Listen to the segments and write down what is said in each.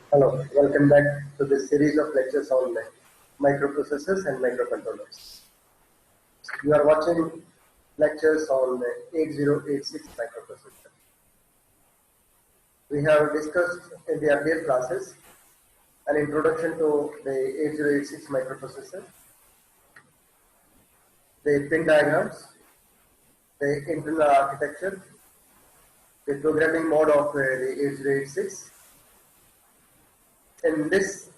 Hello, welcome back to this series of lectures on microprocessors and microcontrollers. You are watching lectures on 8086 microprocessor. We have discussed in the earlier classes an introduction to the 8086 microprocessor, the pin diagrams, the internal architecture, the programming mode of the 8086. In this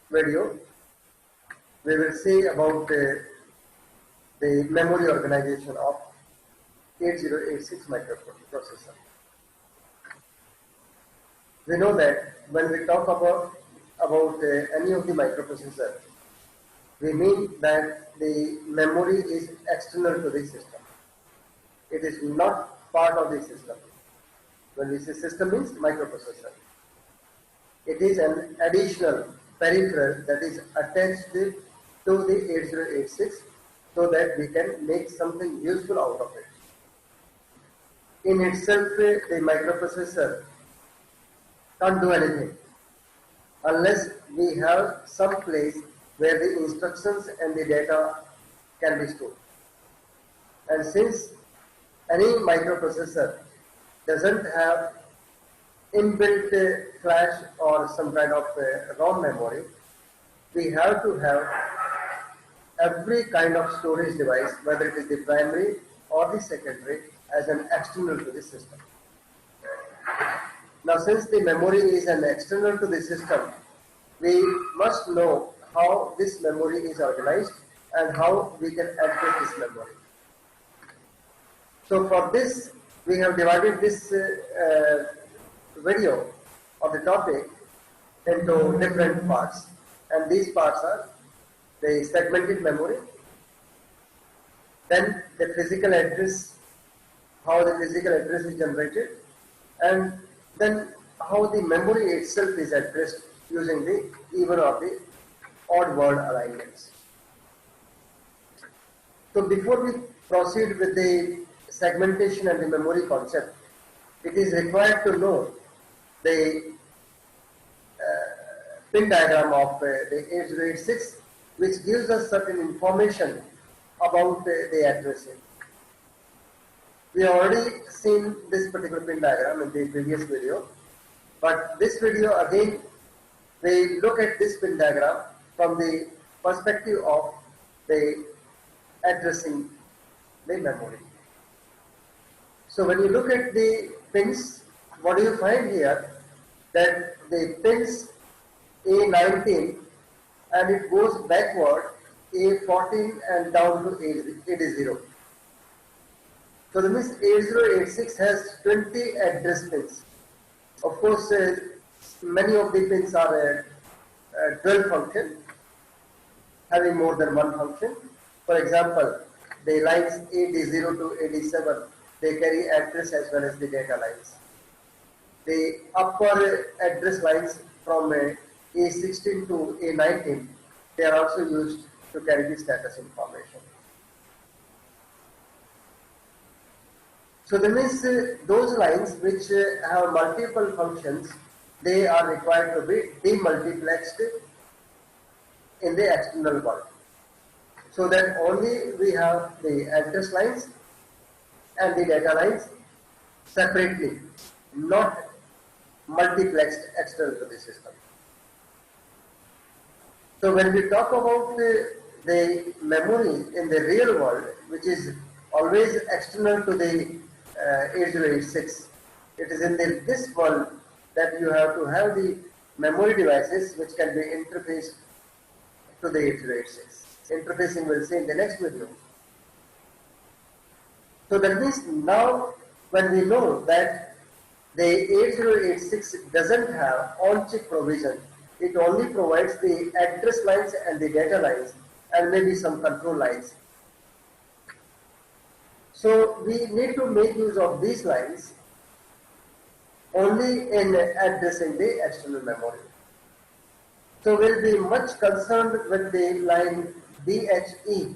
video, we will see about the memory organization of 8086 microprocessor. We know that when we talk about any of the microprocessor, we mean that the memory is external to the system. It is not part of the system. When we say system means microprocessor. It is an additional peripheral that is attached to the 8086 so that we can make something useful out of it. In itself, the microprocessor can't do anything unless we have some place where the instructions and the data can be stored. And since any microprocessor doesn't have inbuilt flash or some kind of ROM memory, we have to have every kind of storage device, whether it is the primary or the secondary, as an external to the system. Now, since the memory is an external to the system, we must know how this memory is organized and how we can access this memory. So for this, we have divided this video of the topic into different parts, and these parts are the segmented memory, then the physical address, how the physical address is generated, and then how the memory itself is addressed using the even or the odd word alignments. So before we proceed with the segmentation and the memory concept, it is required to know the pin diagram of the 8086, which gives us certain information about the addressing. We have already seen this particular pin diagram in the previous video, but this video again, we look at this pin diagram from the perspective of the addressing the memory. So when you look at the pins, what do you find here? That the pins A19 and it goes backward A14 and down to A0. So that means 8086 has 20 address pins. Of course, many of the pins are dual function, having more than one function. For example, the lines AD0 to AD7, they carry address as well as the data lines. The upper address lines from A16 to A19, they are also used to carry the status information. So that means those lines which have multiple functions, they are required to be demultiplexed in the external world. So that only we have the address lines and the data lines separately, not multiplexed external to the system. So when we talk about the memory in the real world, which is always external to the 8086, it is in this world that you have to have the memory devices which can be interfaced to the 8086. Interfacing we'll see in the next video. So that means now when we know that the 8086 doesn't have on-chip provision, it only provides the address lines and the data lines and maybe some control lines. So we need to make use of these lines only in addressing the external memory. So we'll be much concerned with the line BHE,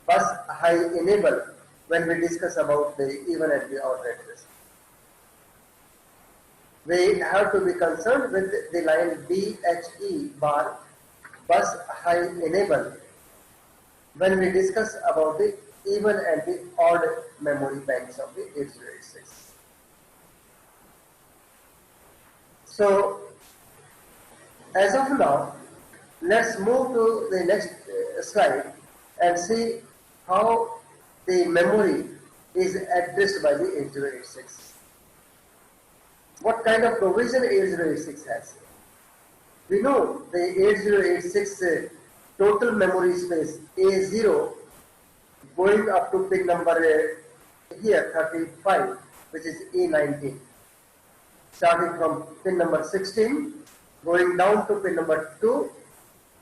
bus high enable, when we discuss about the even and the odd address. we have to be concerned with the line BHE bar, bus high enable, when we discuss about the even and the odd memory banks of the 8086. So as of now, let's move to the next slide and see how the memory is addressed by the 8086. What kind of provision 8086 has? We know the 8086 total memory space A0 going up to pin number here 35, which is A19, starting from pin number 16, going down to pin number 2,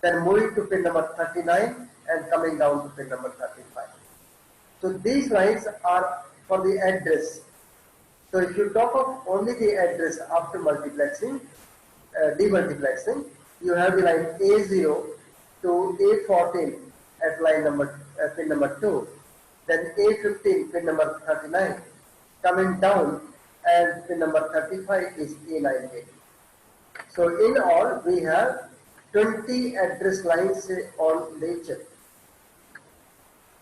then moving to pin number 39 and coming down to pin number 35. So these lines are for the address. So if you talk of only the address after multiplexing, demultiplexing, you have the line A0 to A14 at line number pin number 2, then A15 pin number 39, coming down, and pin number 35 is A19. So in all we have 20 address lines on the chip.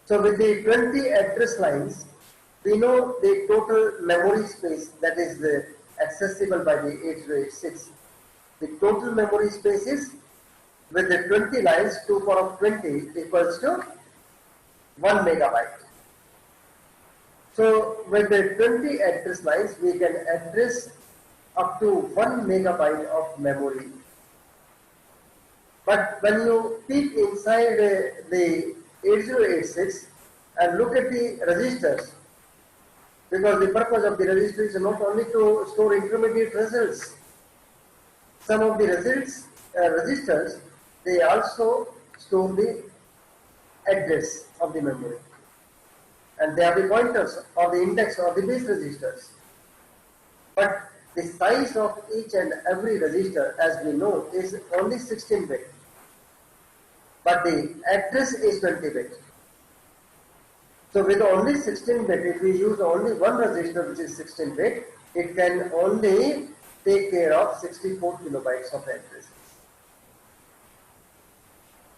So with the 20 address lines, we know the total memory space that is accessible by the 8086. The total memory space is, with the 20 lines, 2 power of 20 equals to 1 megabyte. So with the 20 address lines, we can address up to 1 megabyte of memory. But when you peek inside the 8086 and look at the registers, because the purpose of the register is not only to store intermediate results. Some of the results registers, they also store the address of the memory, and they are the pointers or the index or the base registers. But the size of each and every register, as we know, is only 16-bit, but the address is 20-bit. So with only 16-bit, if we use only one register which is 16-bit, it can only take care of 64 kilobytes of addresses.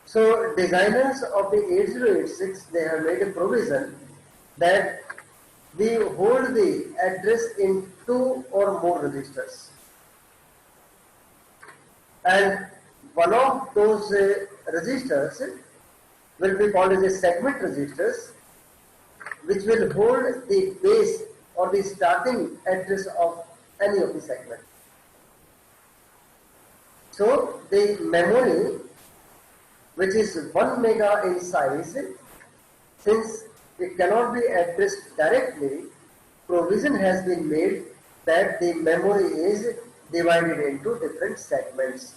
So designers of the 8086, they have made a provision that we hold the address in 2 or more registers. And one of those registers will be called as a segment registers, which will hold the base or the starting address of any of the segments. So the memory, which is 1 mega in size, since it cannot be addressed directly, provision has been made that the memory is divided into different segments.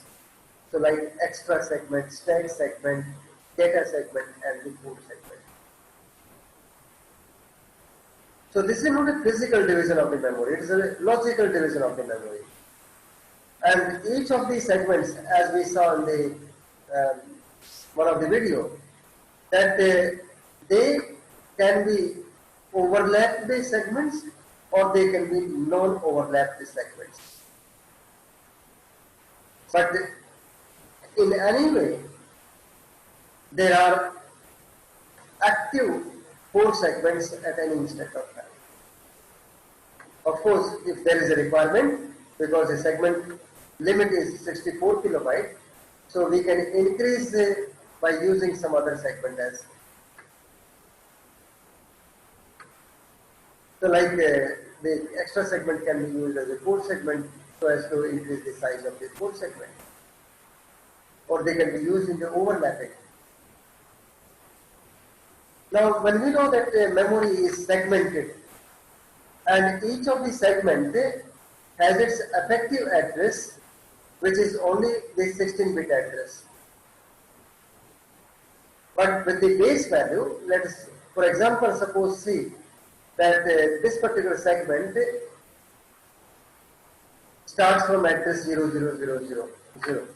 So like extra segment, stack segment, data segment, and the food segment. So this is not a physical division of the memory, it is a logical division of the memory. And each of these segments, as we saw in the one of the video, that they can be overlapped segments or they can be non-overlapped segments. But in any way, there are active 4 segments at any instant of time. Of course, if there is a requirement, because the segment limit is 64 kilobyte, so we can increase by using some other segment as. So like the extra segment can be used as a 4 segment so as to increase the size of the 4 segment, or they can be used in the overlapping. Now, when we know that memory is segmented, and each of the segment has its effective address, which is only the 16-bit address. But with the base value, let us, for example, suppose see that this particular segment starts from address 00000.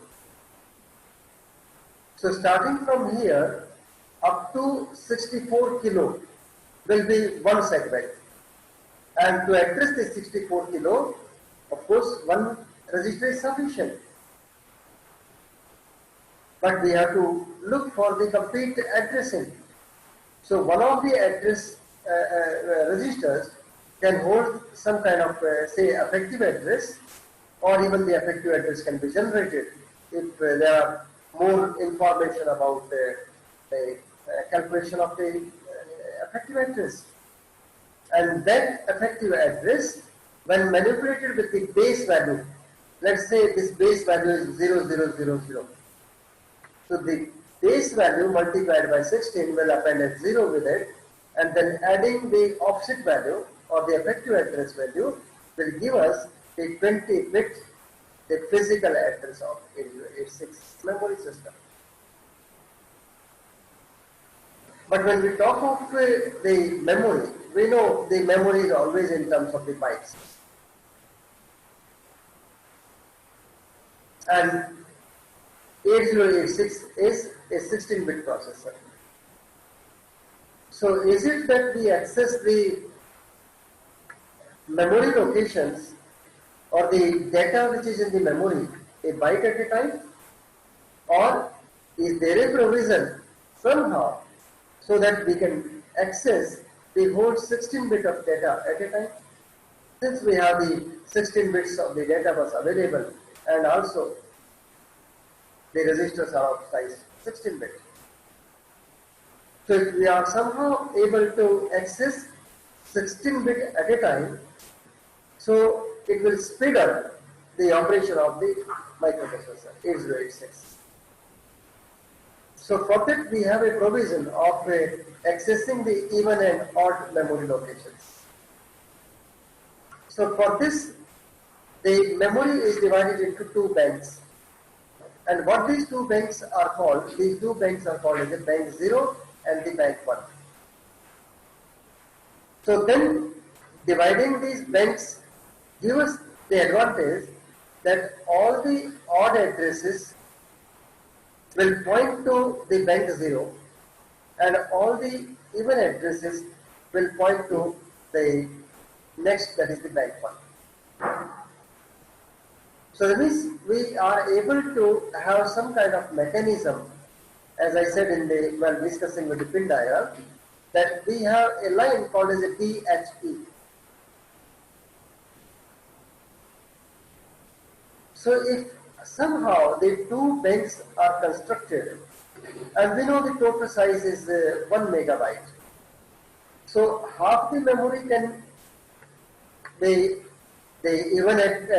So starting from here up to 64 kilo will be one segment, and to address the 64 kilo Of course, one register is sufficient, but we have to look for the complete addressing. So one of the address registers can hold some kind of say effective address, or even the effective address can be generated if there are more information about the calculation of the effective address. And that effective address, when manipulated with the base value, let's say this base value is 0000. So the base value multiplied by 16 will append a 0 with it, and then adding the offset value or the effective address value will give us the 20-bit, the physical address of 8086 memory system. But when we talk of the memory, we know the memory is always in terms of the bytes. And 8086 is a 16-bit processor. So is it that we access the memory locations or the data which is in the memory a byte at a time, or is there a provision somehow so that we can access the whole 16-bit of data at a time? Since we have the 16 bits of the data bus available, and also the registers are of size 16-bit. So if we are somehow able to access 16-bit at a time, so it will speed up the operation of the microprocessor 8086. So for that we have a provision of accessing the even and odd memory locations. So for this, the memory is divided into two banks. And what these two banks are called as the bank 0 and the bank 1. So then dividing these banks gives us the advantage that all the odd addresses will point to the bank 0 and all the even addresses will point to the next, that is the bank 1. So that means we are able to have some kind of mechanism, as I said in the while discussing with the pin diagram, that we have a line called as a DHE. So if somehow the two banks are constructed, and we know the total size is 1 megabyte, so half the memory can be even at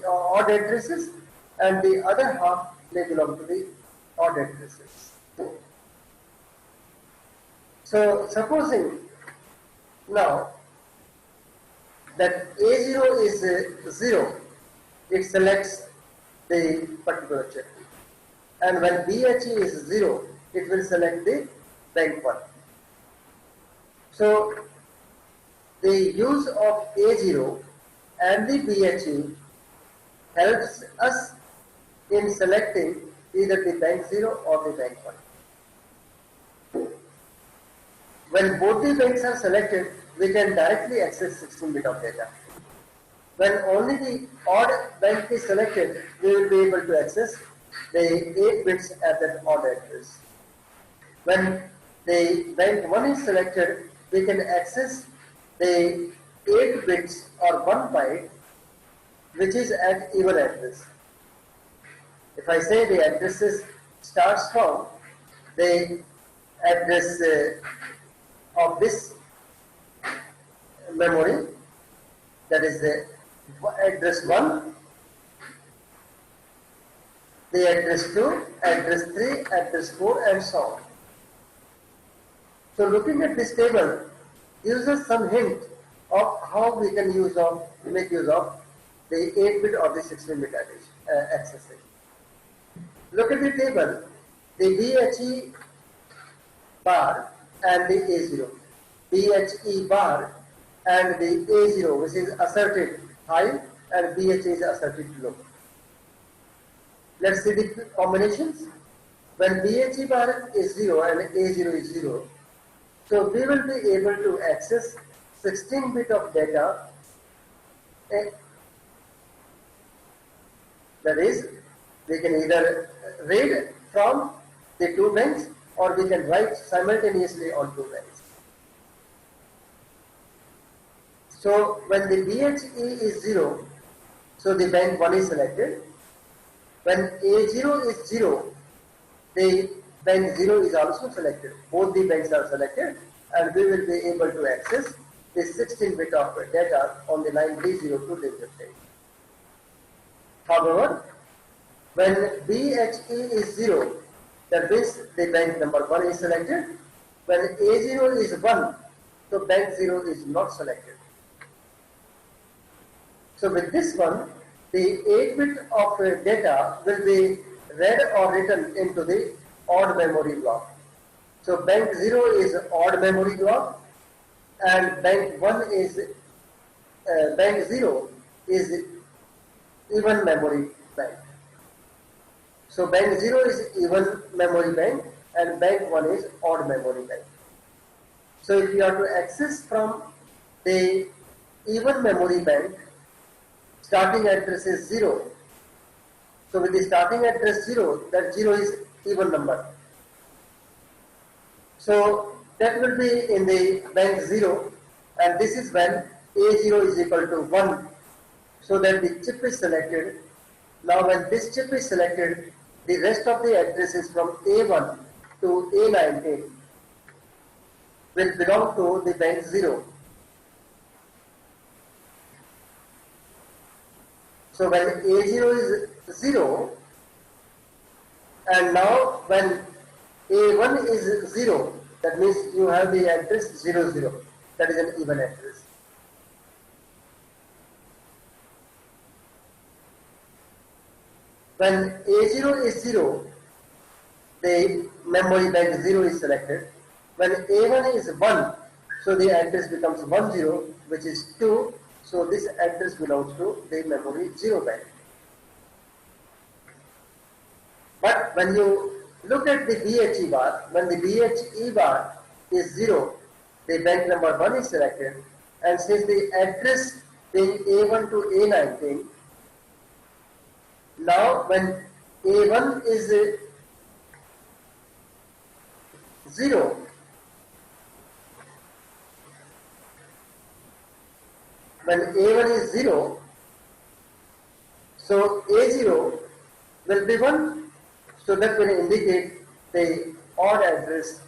odd addresses, and the other half may belong to the odd addresses. So supposing now that A0 is 0, it selects the particular check. And when BHE is 0, it will select the bank 1. So the use of A0 and the BHE helps us in selecting either the bank 0 or the bank 1. When both the banks are selected, we can directly access 16-bit of data. When only the odd bank is selected, we will be able to access the 8 bits at that odd address. When the bank 1 is selected, we can access the 8 bits or 1 byte which is at even address. If I say the addresses starts from the address of this memory, that is the address 1, the address 2, address 3, address 4, and so on. So looking at this table gives us some hint of how we can make use of the 8-bit or the 16-bit accessing. Look at the table, the BHE bar and the A0. BHE bar and the A0, which is asserted high, and BHE is asserted low. Let's see the combinations. When BHE bar is 0 and A0 is 0, so we will be able to access 16-bit of data That is, we can either read from the two banks or we can write simultaneously on two banks. So when the BHE is 0, so the bank 1 is selected. When A0 is 0, the bank 0 is also selected. Both the banks are selected and we will be able to access the 16-bit of data on the line D0 to D15. However, when BHE is 0, that means the bank number 1 is selected. When A0 is 1, so bank 0 is not selected. So with this one, the 8-bit of data will be read or written into the odd memory block. So bank 0 is odd memory block and bank 1 is bank 0 is even memory bank. So bank 0 is even memory bank and bank 1 is odd memory bank. So if you are to access from the even memory bank, starting address is 0. So with the starting address 0, that 0 is even number. So that will be in the bank 0 and this is when A0 is equal to 1. So that the chip is selected. Now when this chip is selected, the rest of the addresses from A1 to A19 will belong to the bank 0. So when A0 is 0 and now when A1 is 0, that means you have the address 00, that is an even address. When A0 is 0, the memory bank 0 is selected. When A1 is 1, so the address becomes 10, which is 2. So this address belongs to the memory 0 bank. But when you look at the BHE bar, when the BHE bar is 0, the bank number 1 is selected, and since the address being A1 to A19, now when A1 is 0, when A1 is 0, so A0 will be 1, so that will indicate the odd address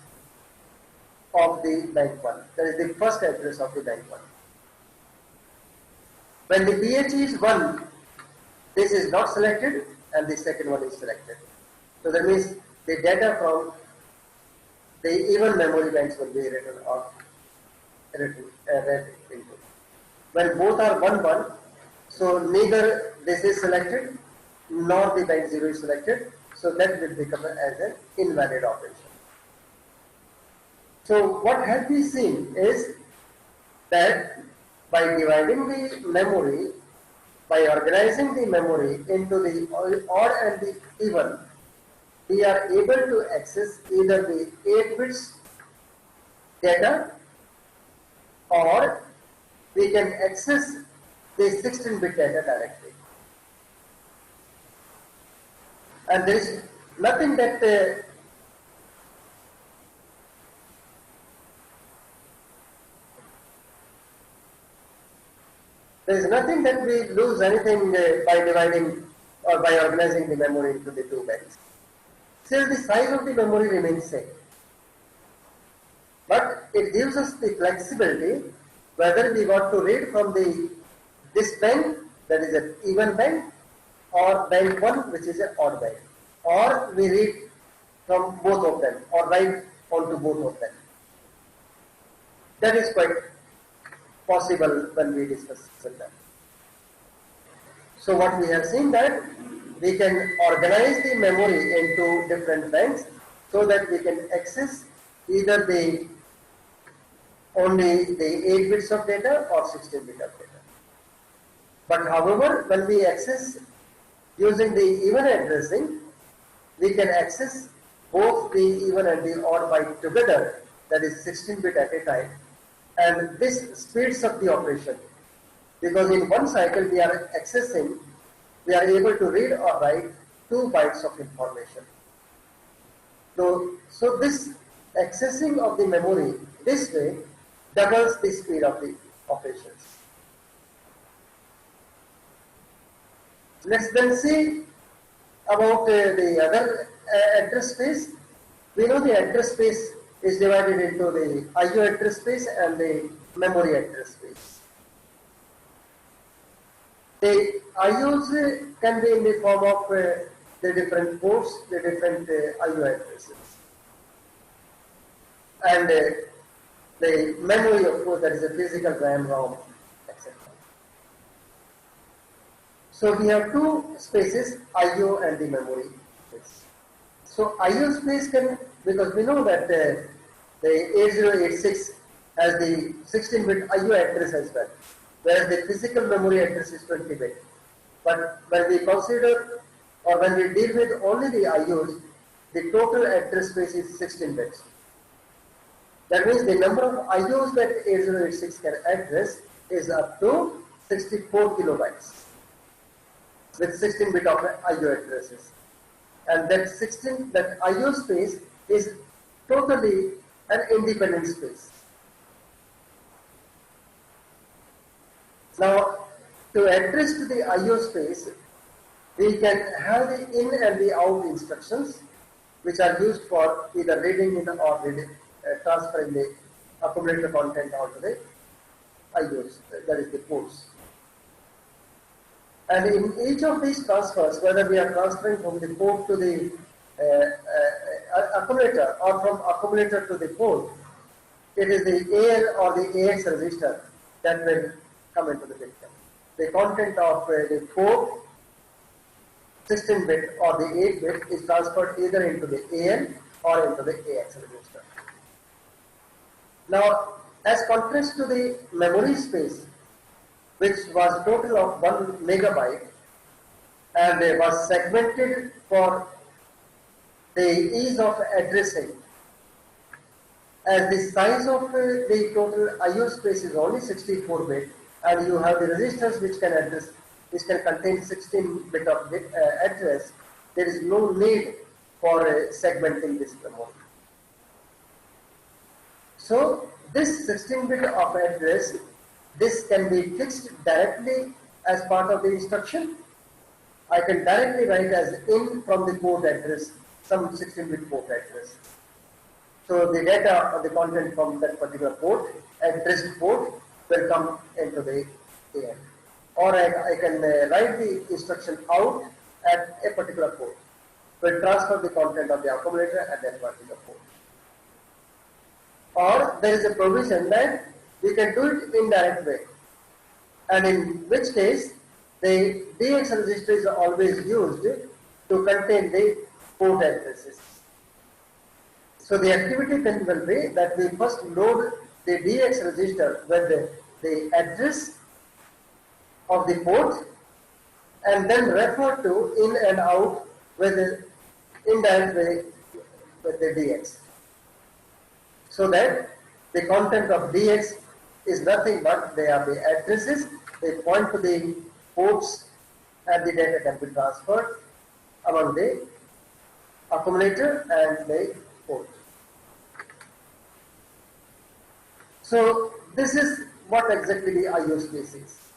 of the bank 1, that is the first address of the bank 1. When the BHE is 1, this is not selected and the second one is selected. So that means the data from the even memory banks will be written or read into. When both are 1, 1, so neither this is selected nor the bank 0 is selected, so that will become as an invalid operation. So what have we seen is that by dividing the memory, by organizing the memory into the odd and the even, we are able to access either the 8 bits data or we can access the 16-bit data directly. And there is nothing that there is nothing that we lose anything by dividing or by organizing the memory into the two banks. Still the size of the memory remains same. But it gives us the flexibility whether we want to read from this bank, that is an even bank, or bank 1, which is an odd bank, or we read from both of them or write onto both of them. That is quite possible when we discuss that. So what we have seen that we can organize the memory into different banks so that we can access either only the 8 bits of data or 16 bits of data. But however, when we access using the even addressing, we can access both the even and the odd byte together, that is 16 bit at a time, and this speeds up the operation because in one cycle we are accessing we are able to read or write 2 bytes of information. So this accessing of the memory this way doubles the speed of the operations. Let's then see about the other address space. We know the address space is divided into the IO address space and the memory address space. The IOs can be in the form of the different ports, the different IO addresses. And the memory, of course, that is a physical RAM, ROM, etc. So we have 2 spaces, IO and the memory space. So IO space can, because we know that the 8086 has the 16-bit IO address as well, whereas the physical memory address is 20-bit. But when we consider or when we deal with only the IOs, the total address space is 16 bits. That means the number of IOs that 8086 can address is up to 64 kilobytes with 16-bit of IO addresses. And that IO space is totally an independent space. Now, to address to the IO space, we can have the in and the out instructions, which are used for either reading in or reading, transferring the accumulator content onto the IOs, that is the ports. And in each of these transfers, whether we are transferring from the port to the accumulator or from accumulator to the port, it is the AL or the AX register that will come into the picture. The content of the port 16-bit or the 8-bit is transferred either into the AL or into the AX register. Now, as contrast to the memory space, which was total of 1 megabyte and was segmented for the ease of addressing, as the size of the total IO space is only 64-bit, and you have the registers which can contain 16-bit of address, there is no need for segmenting this memory. So this 16-bit of address, this can be fixed directly as part of the instruction. I can directly write as in from the port address, some 16-bit port address. So the data or the content from that particular port, addressed port, will come into the AL. Or I can write the instruction out at a particular port. Will transfer the content of the accumulator at that particular port. Or there is a provision that we can do it indirect way, and in which case the DX register is always used to contain the port addresses. So the activity then will be that we first load the DX register with the address of the port and then refer to in and out with the indirect way with the DX. So that the content of DX is nothing but they are the addresses, they point to the ports and the data can be transferred among the accumulator and the port. So this is what exactly the IO space is.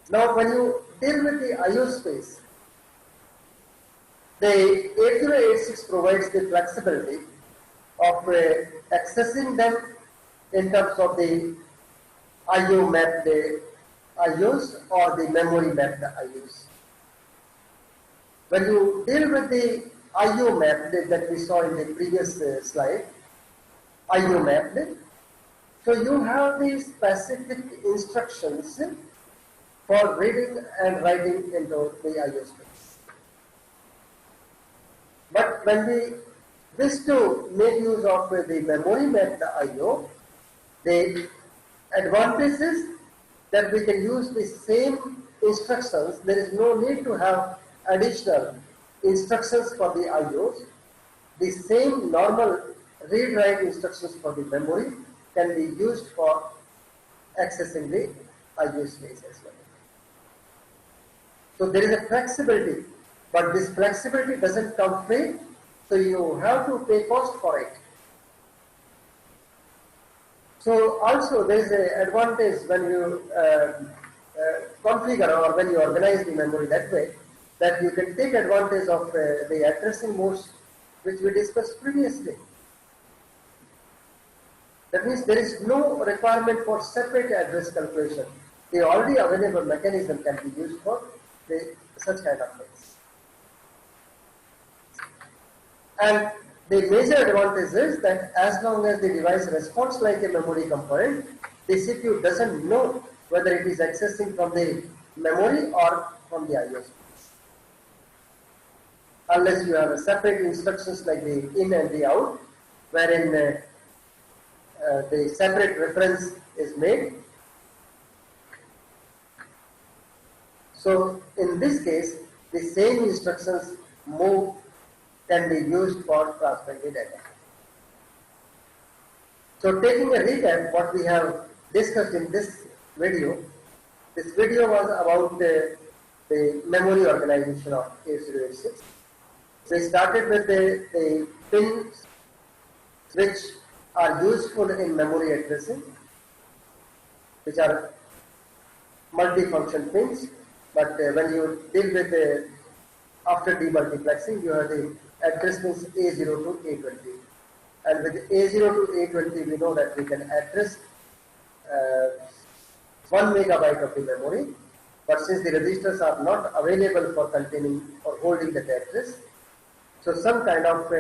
Now when you deal with the IO space, the 8086 provides the flexibility of accessing them in terms of the IO mapped IOs or the memory mapped IOs. When you deal with the IO mapped that we saw in the previous slide, IO mapped, so you have the specific instructions for reading and writing into the IO space. But when we wish to make use of the memory mapped IO, the advantage is that we can use the same instructions. There is no need to have additional instructions for the IOs. The same normal read-write instructions for the memory can be used for accessing the IO space as well. So there is a flexibility, but this flexibility doesn't come free, so you have to pay cost for it. So also there is an advantage when you configure or when you organize the memory that way, that you can take advantage of the addressing modes which we discussed previously. That means there is no requirement for separate address calculation. The already available mechanism can be used for such kind of things. And the major advantage is that as long as the device responds like a memory component, the CPU doesn't know whether it is accessing from the memory or from the IO space. Unless you have a separate instructions like the in and the out, wherein the separate reference is made. So in this case, the same instructions move can be used for transferring the data. So taking a recap, what we have discussed in this video was about the memory organization of 8086. We started with the pins which are useful in memory addressing, which are multifunction pins, but when you deal with after demultiplexing, you have the address pins A0 to A20. And with A0 to A20, we know that we can address 1 megabyte of the memory, but since the registers are not available for containing or holding that address, so some kind of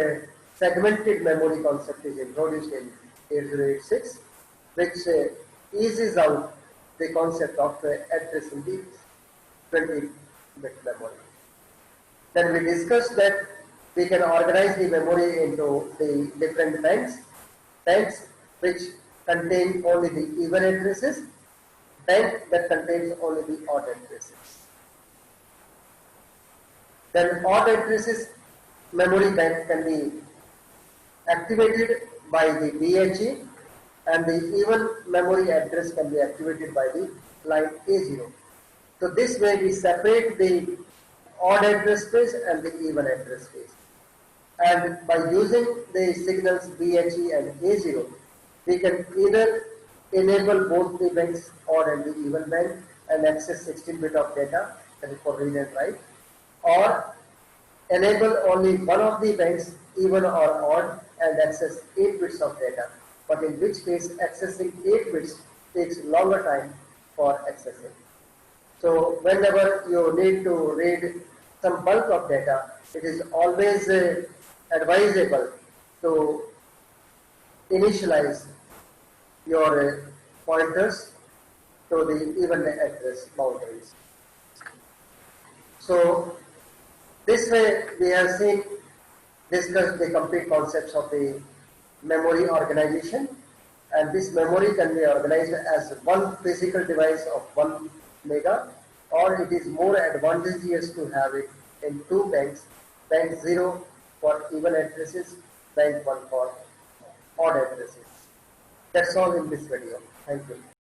segmented memory concept is introduced in 8086, which eases out the concept of addressing the 20-bit memory. Then we discussed that we can organize the memory into the different banks which contain only the even addresses, bank that contains only the odd addresses. Then odd addresses memory bank can be activated by the BHE, and the even memory address can be activated by the line A0. So this way we separate the odd address space and the even address space. And by using the signals BHE and A0, we can either enable both the banks, odd and the even bank, and access 16-bit of data, that is for read and write, or enable only one of the banks, even or odd, and access 8 bits of data, but in which case accessing 8 bits takes longer time for accessing. So whenever you need to read some bulk of data, it is always advisable to initialize your pointers to the even address boundaries. So this way we have discussed the complete concepts of the memory organization, and this memory can be organized as one physical device of 1 mega, or it is more advantageous to have it in two banks, bank 0 for even addresses, bank 1 for odd addresses. That's all in this video. Thank you.